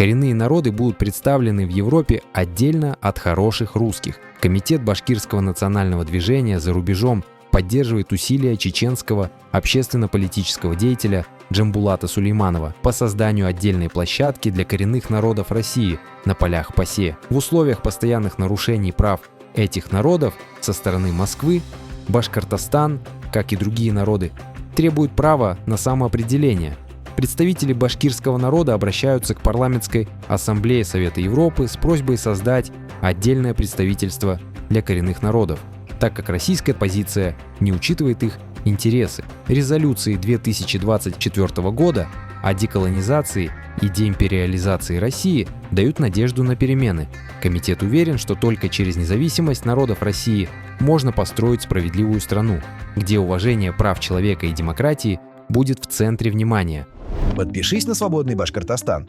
Коренные народы будут представлены в Европе отдельно от хороших русских. Комитет башкирского национального движения за рубежом поддерживает усилия чеченского общественно-политического деятеля Джамбулата Сулейманова по созданию отдельной площадки для коренных народов России на полях ПАСЕ. В условиях постоянных нарушений прав этих народов со стороны Москвы, Башкортостан, как и другие народы, требует права на самоопределение. Представители башкирского народа обращаются к парламентской ассамблее Совета Европы с просьбой создать отдельное представительство для коренных народов, так как российская позиция не учитывает их интересы. Резолюции 2024 года о деколонизации и деимпериализации России дают надежду на перемены. Комитет уверен, что только через независимость народов России можно построить справедливую страну, где уважение прав человека и демократии будет в центре внимания. Подпишись на «Свободный Башкортостан»